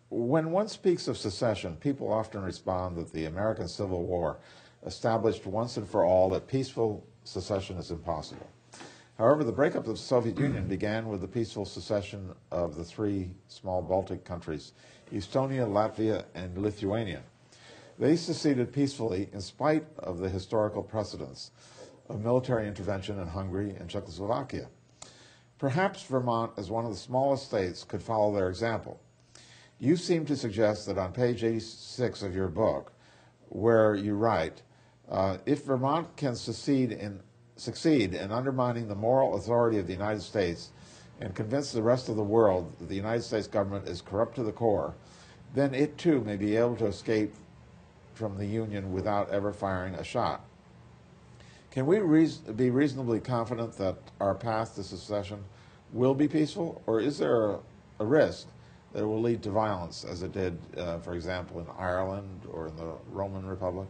When one speaks of secession, people often respond that the American Civil War established once and for all that peaceful secession is impossible. However, the breakup of the Soviet Union began with the peaceful secession of the three small Baltic countries, Estonia, Latvia, and Lithuania. They seceded peacefully in spite of the historical precedents of military intervention in Hungary and Czechoslovakia. Perhaps Vermont, as one of the smallest states, could follow their example. You seem to suggest that on page 86 of your book, where you write, if Vermont can succeed in undermining the moral authority of the United States and convince the rest of the world that the United States government is corrupt to the core, then it too may be able to escape from the Union without ever firing a shot. Can we be reasonably confident that our path to secession will be peaceful, or is there a risk that it will lead to violence, as it did, for example, in Ireland or in the Roman Republic?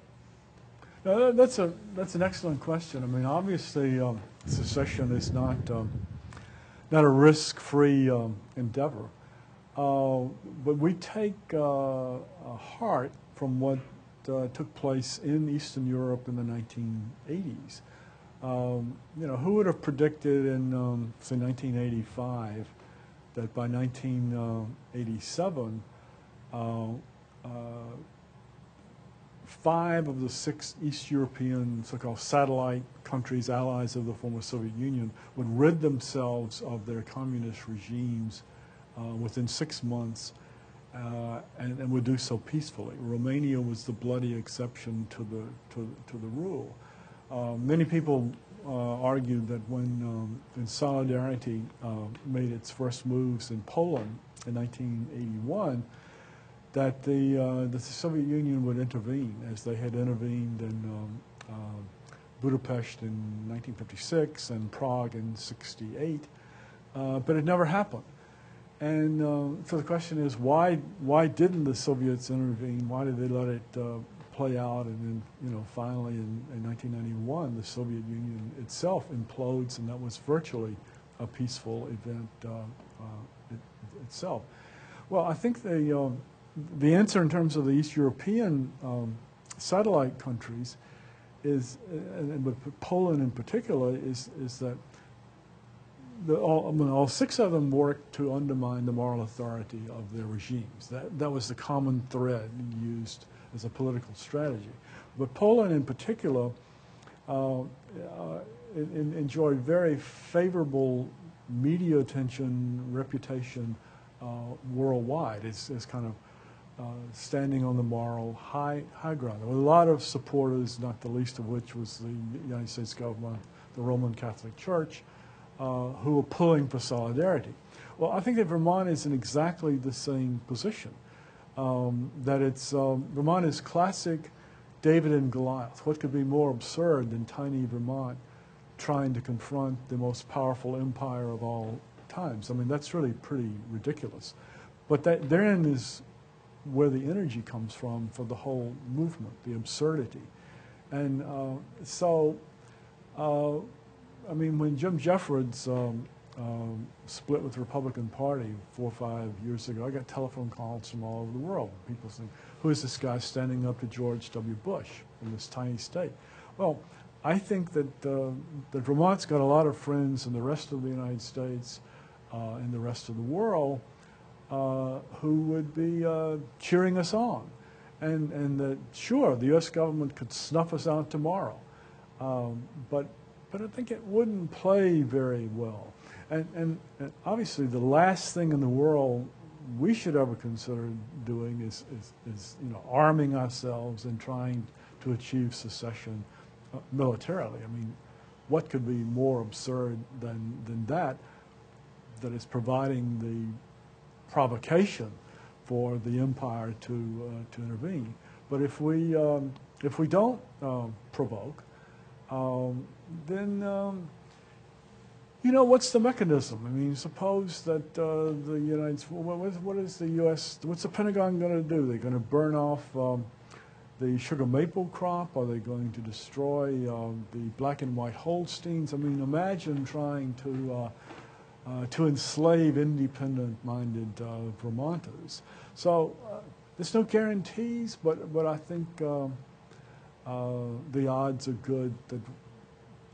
That's an excellent question. I mean, obviously, secession is not a risk-free endeavor, but we take heart from what took place in Eastern Europe in the 1980s. You know, who would have predicted in, say, 1985 that by 1987, 5 of the 6 East European so-called satellite countries, allies of the former Soviet Union, would rid themselves of their communist regimes within 6 months, and would do so peacefully. Romania was the bloody exception to the rule. Many people argued that when Solidarity made its first moves in Poland in 1981, that the Soviet Union would intervene, as they had intervened in Budapest in 1956 and Prague in '68, but it never happened. And so the question is, why didn't the Soviets intervene? Why did they let it play out? And then, you know, finally in 1991, the Soviet Union itself implodes, and that was virtually a peaceful event itself. Well, I think the answer in terms of the East European satellite countries is, and with Poland in particular, is that all 6 of them worked to undermine the moral authority of their regimes. That was the common thread used as a political strategy. But Poland in particular enjoyed very favorable media attention, reputation worldwide. It's kind of standing on the moral high ground. There were a lot of supporters, not the least of which was the United States government, the Roman Catholic Church, who were pulling for solidarity. Well, I think that Vermont is in exactly the same position. That it's Vermont is classic David and Goliath. What could be more absurd than tiny Vermont trying to confront the most powerful empire of all times? I mean, that's really pretty ridiculous. But therein is where the energy comes from for the whole movement, the absurdity. And I mean, when Jim Jeffords split with the Republican Party 4 or 5 years ago, I got telephone calls from all over the world. People saying, who is this guy standing up to George W. Bush in this tiny state? Well, I think that, that Vermont's got a lot of friends in the rest of the United States and the rest of the world who would be cheering us on. And that, sure, the U.S. government could snuff us out tomorrow, but I think it wouldn't play very well. And obviously the last thing in the world we should ever consider doing is you know, arming ourselves and trying to achieve secession militarily. I mean, what could be more absurd than that is providing the provocation for the empire to intervene. But if we don't provoke, then you know, what's the mechanism? I mean, suppose that the United States, what is the U.S., what's the Pentagon going to do? They're going to burn off the sugar maple crop? Are they going to destroy the black and white Holsteins? I mean, imagine trying to to enslave independent-minded Vermonters. So there's no guarantees, but I think the odds are good that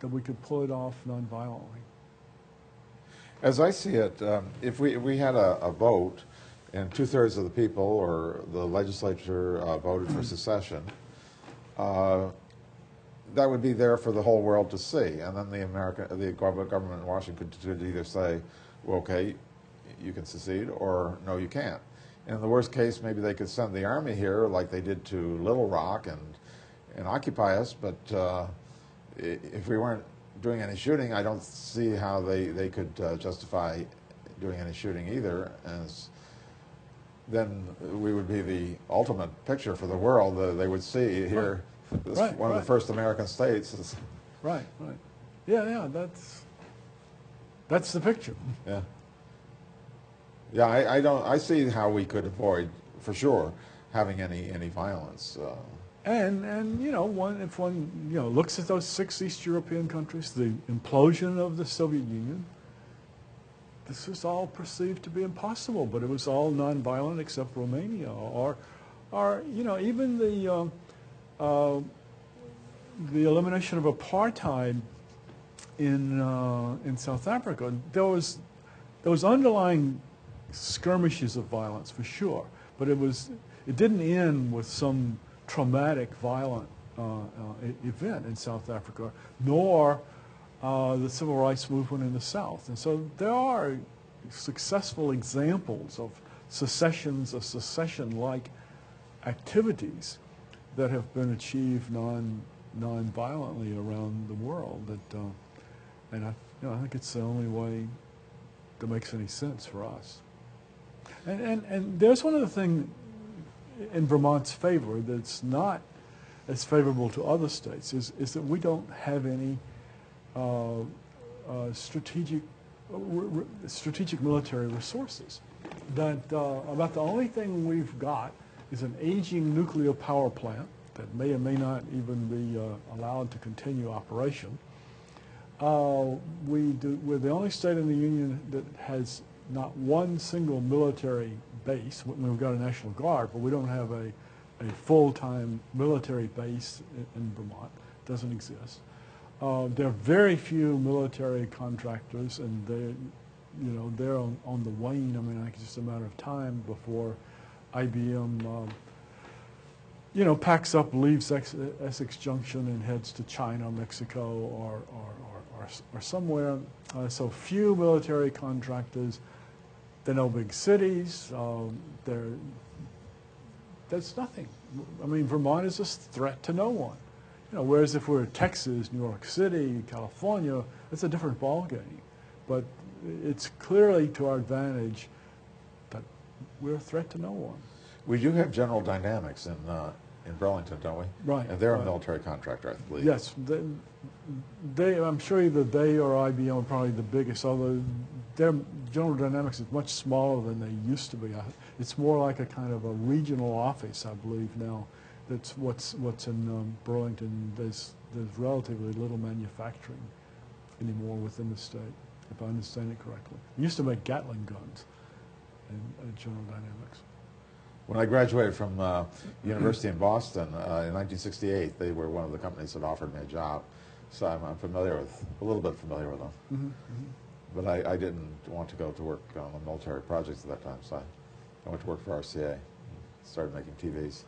we could pull it off nonviolently. As I see it, if we had a vote and 2/3 of the people or the legislature voted for secession, that would be there for the whole world to see, and then the government in Washington could either say, well, okay, you can secede, or no, you can't. And in the worst case, maybe they could send the army here like they did to Little Rock and occupy us, but if we weren't doing any shooting, I don't see how they could justify doing any shooting either, as then we would be the ultimate picture for the world. They would see here, this one of the first American states. Right. Yeah, that's the picture. Yeah. Yeah, I see how we could avoid, for sure, having any violence. And you know, if one looks at those 6 East European countries, the implosion of the Soviet Union, this was all perceived to be impossible, but it was all nonviolent except Romania, or even the elimination of apartheid in South Africa. There was underlying skirmishes of violence for sure, but it didn't end with some traumatic, violent event in South Africa, nor the civil rights movement in the South. And so there are successful examples of secessions or secession-like activities that have been achieved non-violently around the world. And I think it's the only way that makes any sense for us. And there's one other thing in Vermont's favor that's not as favorable to other states is that we don't have any strategic military resources. That about the only thing we've got is an aging nuclear power plant that may or may not even be allowed to continue operation. We're the only state in the Union that has not one single military base. We've got a National Guard, but we don't have a full-time military base in Vermont. It doesn't exist. There are very few military contractors, and they're on the wane. I mean, I think it's just a matter of time before IBM, packs up, leaves Essex Junction and heads to China, Mexico, or somewhere. So few military contractors. There are no big cities. There's nothing. I mean, Vermont is a threat to no one. Whereas if we're Texas, New York City, California, it's a different ballgame. But it's clearly to our advantage that we're a threat to no one. We do have General Dynamics in Burlington, don't we? Right. And they're a military contractor, I believe. Yes. I'm sure either they or IBM are probably the biggest, although their General Dynamics is much smaller than they used to be. It's more like a kind of a regional office, I believe, now. That's what's in Burlington. There's relatively little manufacturing anymore within the state, if I understand it correctly. They used to make Gatling guns in General Dynamics. When I graduated from University in Boston in 1968, they were one of the companies that offered me a job. So I'm a little bit familiar with them. Mm-hmm, mm-hmm. But I didn't want to go to work on military projects at that time, so I went to work for RCA, started making TVs.